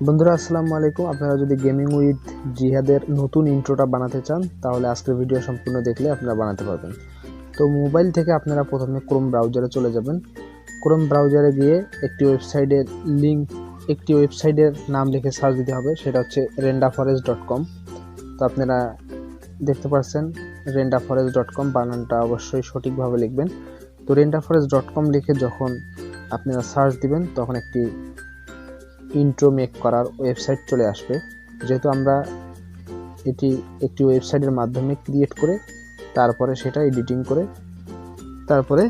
বন্ধুরা আসসালামু আলাইকুম। আপনারা যদি গেমিং উইথ জিহাদের নতুন ইন্ট্রোটা বানাতে চান তাহলে আজকের ভিডিও সম্পূর্ণ দেখলে আপনারা বানাতে পারবেন। তো মোবাইল থেকে আপনারা প্রথমে ক্রোম ব্রাউজারে চলে যাবেন। ক্রোম ব্রাউজারে গিয়ে একটি ওয়েবসাইটের নাম লিখে সার্চ দিতে হবে, সেটা হচ্ছে renderforest.com। তো আপনারা দেখতে পাচ্ছেন renderforest.com, বানানটা অবশ্যই সঠিকভাবে লিখবেন। তো renderforest.com লিখে যখন আপনারা সার্চ দিবেন তখন একটি ইন্ট্রো মেক করার ওয়েবসাইট চলে আসবে। যেহেতু আমরা এটি একটি ওয়েবসাইটের মাধ্যমে ক্রিয়েট করে তারপরে সেটা এডিটিং করে তারপরে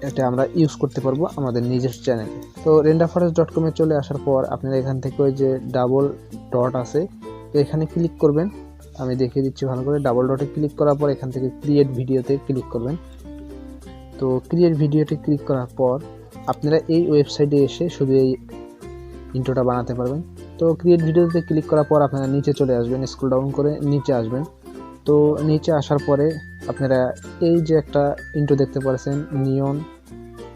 এটা আমরা ইউজ করতে পারবো আমাদের নিজের চ্যানেলে। তো renderforest.com এ চলে আসার পর আপনারা এখান থেকে ওই যে ডাবল ডট আছে, তো এখানে ক্লিক করবেন। আমি দেখিয়ে দিচ্ছি ভালো করে। ডাবল ডটে ক্লিক করার পর এখান থেকে ক্রিয়েট ভিডিওতে ক্লিক করবেন। তো ক্রিয়েট ভিডিওতে ক্লিক করার পর আপনারা এই ওয়েবসাইটে এসে শুধু এই ইন্ট্রোটা বানাতে পারবেন। তো ক্রিয়েট ভিডিওতে ক্লিক করার পর আপনারা নিচে চলে আসবেন, স্ক্রল ডাউন করে নিচে আসবেন। তো নিচে আসার পরে আপনারা এই যে একটা ইন্ট্রো দেখতে পাচ্ছেন নিয়ন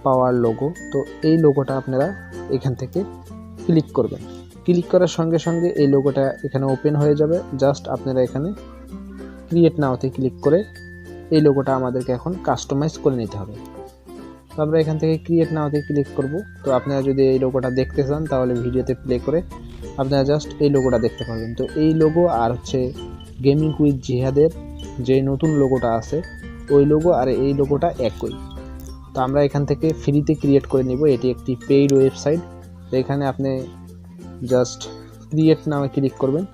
পাওয়ার লোগো, তো এই লোগোটা আপনারা এখান থেকে ক্লিক করবেন। ক্লিক করার সঙ্গে সঙ্গে এই লোগোটা এখানে ওপেন হয়ে যাবে। জাস্ট আপনারা এখানে ক্রিয়েট নাওতে ক্লিক করে এই লোগোটা আমাদেরকে এখন কাস্টমাইজ করে নিতে হবে। তো আমরা এখান থেকে ক্রিয়েট নাওতে ক্লিক করব। তো আপনারা যদি এই লোগোটা দেখতে চান তাহলে ভিডিওতে প্লে করে আপনারা জাস্ট এই লোগোটা দেখতে পারবেন। তো এই লোগো আর হচ্ছে গেমিং উইথ জিহাদের যে নতুন লোগোটা আছে ওই লোগো আর এই লোগোটা একই। তো আমরা এখান থেকে ফ্রিতে ক্রিয়েট করে নিব। এটি একটি পেইড ওয়েবসাইট। তো এখানে আপনি জাস্ট ক্রিয়েট নাও ক্লিক করবেন।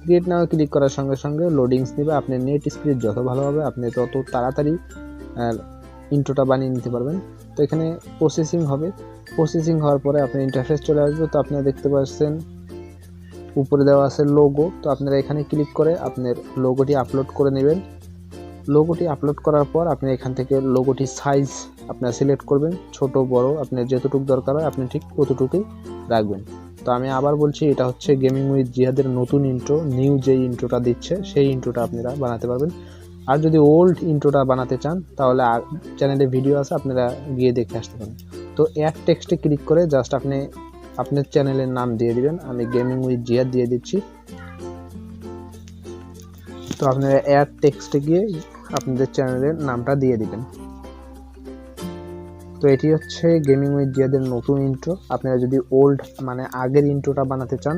ক্রিয়েট নাও ক্লিক করার সঙ্গে সঙ্গে লোডিংস নেবে। আপনার নেট স্পিড যত ভালো হবে আপনি তত তাড়াতাড়ি ইন্ট্রোটা বানিয়ে নিতে পারবেন। তো এখানে প্রসেসিং হবে। প্রসেসিং হওয়ার পরে আপনার ইন্টারফেস চলে আসবে। তো আপনারা দেখতে পাচ্ছেন উপরে দেওয়া আছে লোগো। তো আপনারা এখানে ক্লিক করে আপনার লোগোটি আপলোড করে নেবেন। লোগোটি আপলোড করার পর আপনি এখান থেকে লোগোটির সাইজ আপনারা সিলেক্ট করবেন, ছোট বড় আপনার যতটুকু দরকার হয় আপনি ঠিক ততটুকুই রাখবেন। তো আমি আবার বলছি, এটা হচ্ছে গেমিং উইথ জিহাদের নতুন ইন্ট্রো, নিউ যে ইন্ট্রোটা দিচ্ছে সেই ইন্ট্রোটা আপনারা বানাতে পারবেন। আর যদি ওল্ড ইন্ট্রোটা বানাতে চান তাহলে চ্যানেলে ভিডিও আছে, আপনারা গিয়ে দেখে আসতে পারেন। তো অ্যাড টেক্সটে ক্লিক করে জাস্ট আপনি আপনার চ্যানেলের নাম দিয়ে দিবেন। আমি গেমিং উইথ জিহাদ দিয়ে দিচ্ছি। তো আপনারা অ্যাড টেক্সটে গিয়ে আপনাদের চ্যানেলের নামটা দিয়ে দিবেন। তো এটি হচ্ছে গেমিং উইথ জিহাদের নতুন ইন্ট্রো। আপনারা যদি ওল্ড মানে আগের ইন্ট্রোটা বানাতে চান,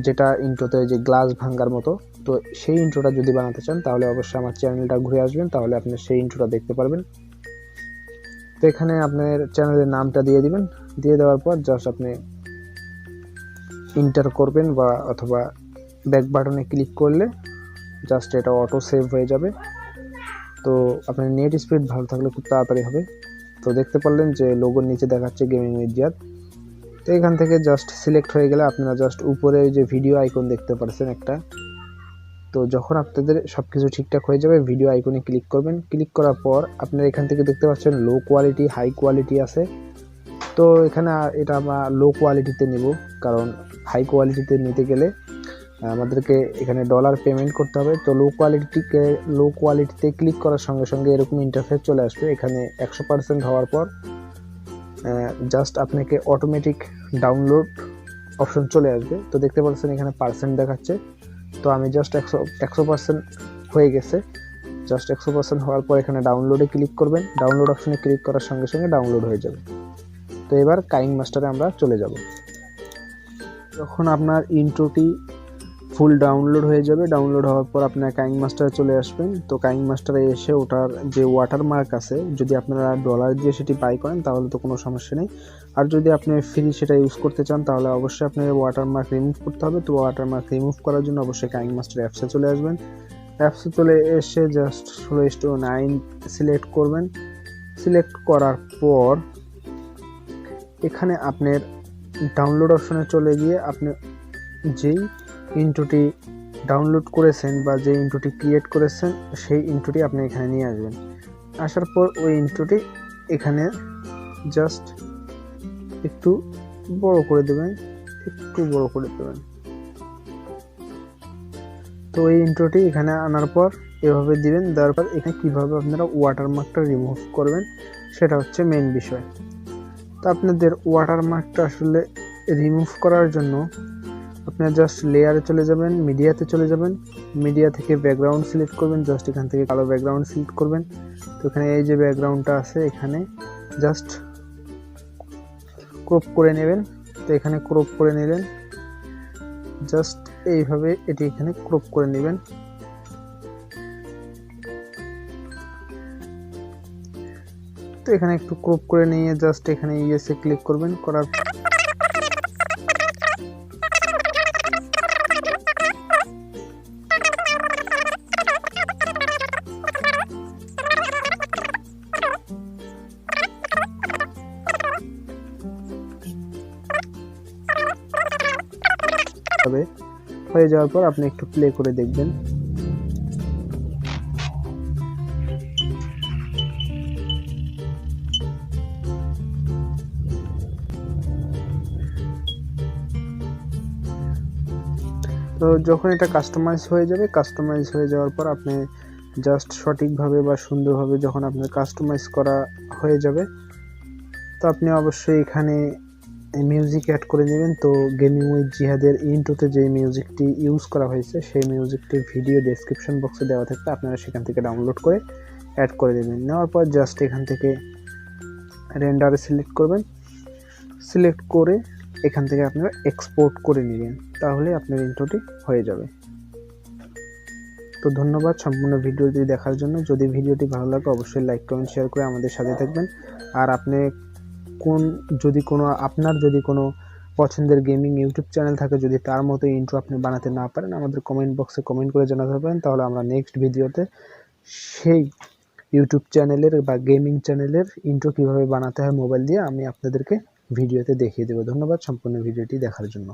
যেটা ইন্ট্রোতে যে গ্লাস ভাঙ্গার মতো, তো সেই ইন্ট্রোটা যদি বানাতে চান তাহলে অবশ্যই আমার চ্যানেলটা ঘুরে আসবেন, তাহলে আপনি সেই ইন্ট্রোটা দেখতে পারবেন। তো এখানে আপনার চ্যানেলের নামটা দিয়ে দিবেন। দিয়ে দেওয়ার পর জাস্ট আপনি ইন্টার করবেন বা অথবা ব্যাক বাটনে ক্লিক করলে জাস্ট এটা অটো সেভ হয়ে যাবে। তো আপনার নেট স্পিড ভালো থাকলে খুব তাড়াতাড়ি হবে। তো দেখতে পারলেন যে লোগোর নিচে দেখাচ্ছে গেমিং উইথ জিহাদ। তো এখান থেকে জাস্ট সিলেক্ট হয়ে গেলে আপনারা জাস্ট উপরে যে ভিডিও আইকন দেখতে পাচ্ছেন একটা, তো যখন আপনাদের সব কিছু ঠিকঠাক হয়ে যাবে ভিডিও আইকনে ক্লিক করবেন। ক্লিক করার পর আপনারা এখান থেকে দেখতে পাচ্ছেন লো কোয়ালিটি, হাই কোয়ালিটি আছে। তো এখানে এটা আমরা লো কোয়ালিটিতে নিব, কারণ হাই কোয়ালিটিতে নিতে গেলে আমাদেরকে এখানে ডলার পেমেন্ট করতে হবে। তো লো কোয়ালিটিতে ক্লিক করার সঙ্গে সঙ্গে এরকম ইন্টারফেস চলে আসবে। এখানে 100% হওয়ার পর জাস্ট আপনাকে অটোমেটিক ডাউনলোড অপশন চলে আসবে। তো দেখতে পাচ্ছেন এখানে পার্সেন্ট দেখাচ্ছে। তো আমি জাস্ট 100% হয়ে গেছে। জাস্ট 100% হওয়ার পর এখানে ডাউনলোডে ক্লিক করবেন। ডাউনলোড অপশনে ক্লিক করার সঙ্গে সঙ্গে ডাউনলোড হয়ে যাবে। তো এবার কাইনেমাস্টারে আমরা চলে যাব। যখন আপনার ইন্ট্রোটি ফুল ডাউনলোড হয়ে যাবে, ডাউনলোড হওয়ার পর আপনার কাইনেমাস্টারে চলে আসবেন। তো কাইনেমাস্টারে এসে ওটার যে ওয়াটারমার্ক আছে, যদি আপনারা ডলার দিয়ে সেটি বাই করেন তাহলে তো কোনো সমস্যা নেই। আর যদি আপনি ফ্রি সেটা ইউজ করতে চান তাহলে অবশ্যই আপনার ওয়াটারমার্ক রিমুভ করতে হবে। তো ওয়াটারমার্ক রিমুভ করার জন্য অবশ্যই কাইনেমাস্টার অ্যাপসে চলে আসবেন। অ্যাপসে চলে এসে জাস্ট 16:9 সিলেক্ট করবেন। সিলেক্ট করার পর এখানে আপনার ডাউনলোড অপশনে চলে গিয়ে আপনি যেই ইন্ট্রোটি ডাউনলোড করেছেন বা যে ইন্ট্রোটি ক্রিয়েট করেছেন সেই ইন্ট্রোটি আপনি এখানে নিয়ে আসবেন। আসার পর ওই ইন্ট্রোটি এখানে জাস্ট একটু বড় করে দেবেন। তো এই ইন্ট্রোটি এখানে আনার পর এভাবে দিবেন। দেওয়ার পর এখানে কীভাবে আপনারা ওয়াটারমার্কটা রিমুভ করবেন সেটা হচ্ছে মেইন বিষয়। তো আপনাদের ওয়াটারমার্কটা আসলে রিমুভ করার জন্য আপনারা জাস্ট লেয়ারে চলে যাবেন, মিডিয়াতে চলে যাবেন, মিডিয়া থেকে ব্যাকগ্রাউন্ড সিলেক্ট করবেন, জাস্ট এখান থেকে কালো ব্যাকগ্রাউন্ড সিলেক্ট করবেন। তো এখানে এই যে ব্যাকগ্রাউন্ডটা আছে এখানে জাস্ট ক্রপ করে নেবেন। তো এখানে ক্রপ করে নিলেন, জাস্ট এইভাবে এটি এখানে ক্রপ করে নেবেন। তো এখানে একটু ক্রপ করে নিয়ে জাস্ট এখানে ইয়েসে ক্লিক করবেন, করার হয়ে যাওয়ার পর আপনি একটু প্লে করে দেখবেন। তো যখন এটা কাস্টমাইজ হয়ে যাবে, কাস্টমাইজ হয়ে যাওয়ার পর আপনি জাস্ট সঠিকভাবে বা সুন্দরভাবে যখন আপনার কাস্টমাইজ করা হয়ে যাবে, তো আপনি অবশ্যই এখানে মিউজিক অ্যাড করে নেবেন। তো গেমিং উইথ জিহাদের ইন্ট্রোতে যে মিউজিকটি ইউজ করা হয়েছে সেই মিউজিকটি ভিডিও ডেসক্রিপশন বক্সে দেওয়া থাকবে, আপনারা সেখান থেকে ডাউনলোড করে অ্যাড করে দেবেন। নেওয়ার পর জাস্ট এখান থেকে রেন্ডারে সিলেক্ট করবেন, সিলেক্ট করে এখান থেকে আপনারা এক্সপোর্ট করে নেবেন, তাহলে আপনার ইন্ট্রোটি হয়ে যাবে। তো ধন্যবাদ সম্পূর্ণ ভিডিওটি দেখার জন্য। যদি ভিডিওটি ভালো লাগে অবশ্যই লাইক কমেন্ট শেয়ার করে আমাদের সাথে থাকবেন। আর আপনি আপনার যদি কোনো পছন্দের গেমিং ইউটিউব চ্যানেল থাকে, যদি তার মতো ইন্ট্রো আপনি বানাতে না পারেন, আমাদের কমেন্ট বক্সে কমেন্ট করে জানাতে পারেন, তাহলে আমরা নেক্সট ভিডিওতে সেই ইউটিউব চ্যানেলের বা গেমিং চ্যানেলের ইন্ট্রো কীভাবে বানাতে হয় মোবাইল দিয়ে আমি আপনাদেরকে ভিডিওতে দেখিয়ে দেবো। ধন্যবাদ সম্পূর্ণ ভিডিওটি দেখার জন্য।